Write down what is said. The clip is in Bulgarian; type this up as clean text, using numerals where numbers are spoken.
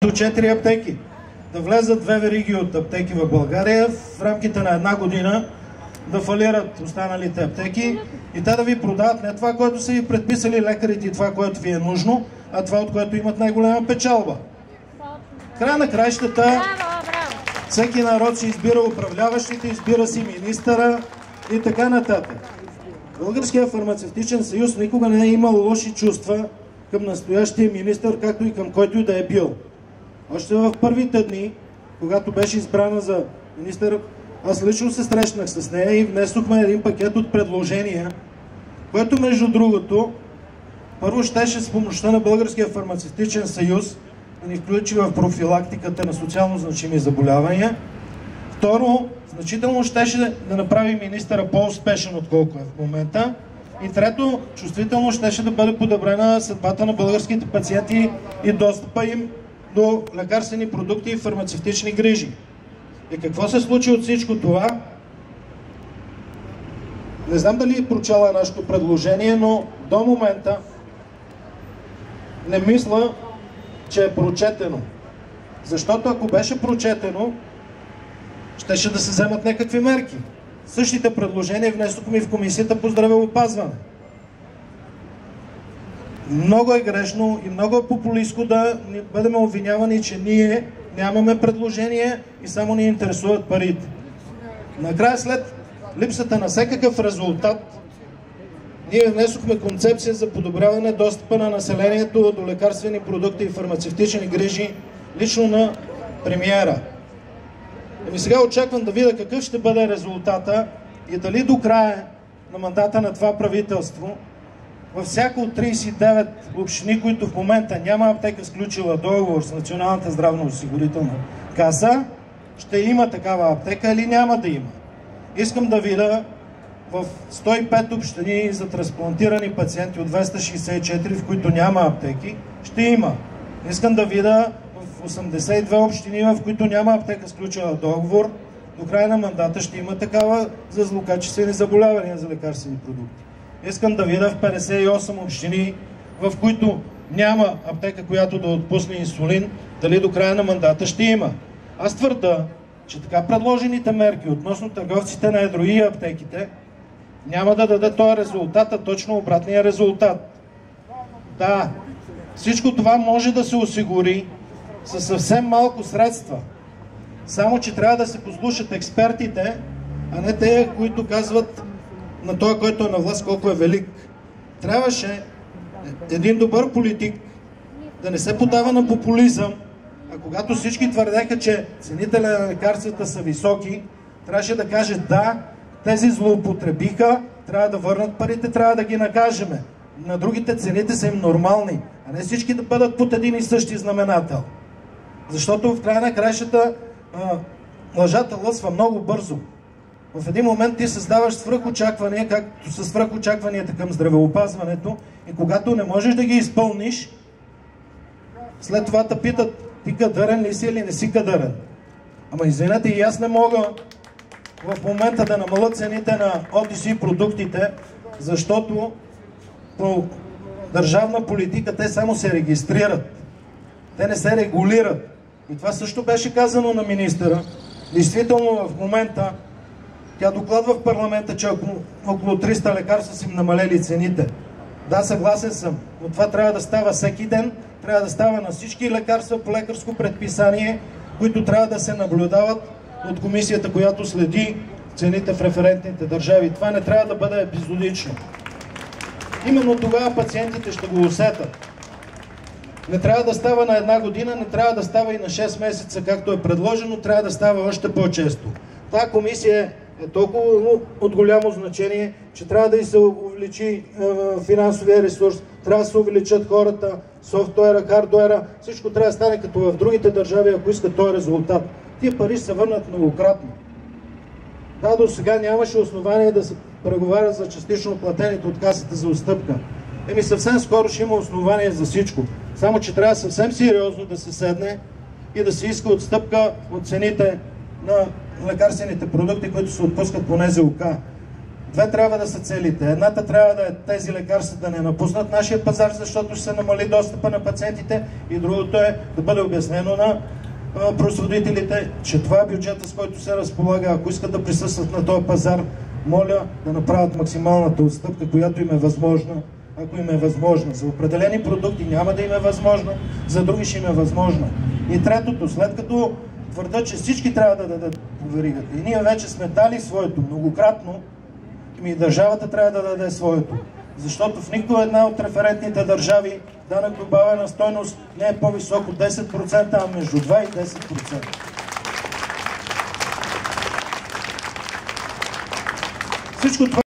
до 4 аптеки. Да влезат 2 вериги от аптеки в България в рамките на една година, да фалират останалите аптеки и те да ви продават не това, което са ви предписали лекарите и това, което ви е нужно, а това, от което имат най-голяма печалба. Край на краищата, всеки народ си избира управляващите, избира си министъра и така нататък. Българският фармацевтичен съюз никога не е имал лоши чувства към настоящия министър, както и към който и да е бил. Още в първите дни, когато беше избрана за министър, аз лично се срещнах с нея и внесохме един пакет от предложения, което между другото, първо щеше с помощта на Българския фармацевтичен съюз да ни включи в профилактиката на социално значими заболявания. Второ, значително щеше да направи министъра по-успешен, отколко е в момента. И трето, чувствително щеше да бъде подобрена съдбата на българските пациенти и достъпа им до лекарствени продукти и фармацевтични грижи. И какво се случи от всичко това? Не знам дали прочела нашето предложение, но до момента не мисля, че е прочетено. Защото ако беше прочетено, щеше да се вземат някакви мерки. Същите предложения внесохме и в Комисията по здравеопазване. Много е грешно и много е популистко да бъдем обвинявани, че ние нямаме предложение и само ни интересуват парите. Накрая, след липсата на всякакъв резултат, ние внесохме концепция за подобряване достъпа на населението до лекарствени продукти и фармацевтични грижи лично на премиера. Ами сега очаквам да видя какъв ще бъде резултата и дали до края на мандата на това правителство във всяко от 39 общини, които в момента няма аптека сключила договор с Националната здравноосигурителна каса, ще има такава аптека или няма да има. Искам да видя в 105 общини за трансплантирани пациенти от 264, в които няма аптеки, ще има. Искам да видя в 82 общини, в които няма аптека сключила договор, до края на мандата ще има такава за злокачествени заболявания за лекарствени продукти. Искам да видя в 58 общини, в които няма аптека, която да отпусне инсулин, дали до края на мандата ще има. Аз твърда, че така предложените мерки относно търговците на едро и аптеките няма да даде този резултат, а точно обратния резултат. Да, всичко това може да се осигури със съвсем малко средства. Само че трябва да се послушат експертите, а не те, които казват на този, който е на власт, колко е велик. Трябваше един добър политик да не се подава на популизъм, а когато всички твърдеха, че цените на лекарствата са високи, трябваше да каже да, тези злоупотребиха, трябва да върнат парите, трябва да ги накажеме. На другите цените са им нормални, а не всички да бъдат под един и същи знаменател. Защото в края на краищата лъжата лъсва много бързо. В един момент ти създаваш свръхочаквания, както са свръхочакванията към здравеопазването, и когато не можеш да ги изпълниш, след това те питат, ти кадърен ли си или не си кадърен. Ама извинете, и аз не мога в момента да намаля цените на OTC продуктите, защото по държавна политика те само се регистрират. Те не се регулират. И това също беше казано на министъра. Действително в момента тя докладва в парламента, че около 300 лекарства са им намалели цените. Да, съгласен съм, но това трябва да става всеки ден, трябва да става на всички лекарства по лекарско предписание, които трябва да се наблюдават от комисията, която следи цените в референтните държави. Това не трябва да бъде епизодично. Именно тогава пациентите ще го усетят. Не трябва да става на една година, не трябва да става и на 6 месеца, както е предложено, трябва да става още по-често. Тази комисия е толкова от голямо значение, че трябва да и се увеличи финансовия ресурс, трябва да се увеличат хората, софтуера, хардуера, всичко трябва да стане като в другите държави, ако искат този резултат. Тия пари се върнат многократно. Да, до сега нямаше основание да се преговаря за частично платените от касата за отстъпка. Еми съвсем скоро ще има основание за всичко. Само че трябва съвсем сериозно да се седне и да се иска отстъпка от цените на лекарствените продукти, които се отпускат по НЗОК. Две трябва да са целите. Едната трябва да е тези лекарства да не напуснат нашия пазар, защото ще се намали достъпа на пациентите, и другото е да бъде обяснено на производителите, че това е бюджета, с който се разполага. Ако искат да присъстват на този пазар, моля да направят максималната отстъпка, която им е възможна, ако им е възможно. За определени продукти няма да им е възможно, за други ще им е възможно. И третото, след като твърдят, че всички трябва да дадат по веригата, и ние вече сме дали своето многократно, и държавата трябва да даде своето. Защото в никога една от референтните държави данък добавена стойност не е по-висок от 10%, а между 2 и 10%. Всичко това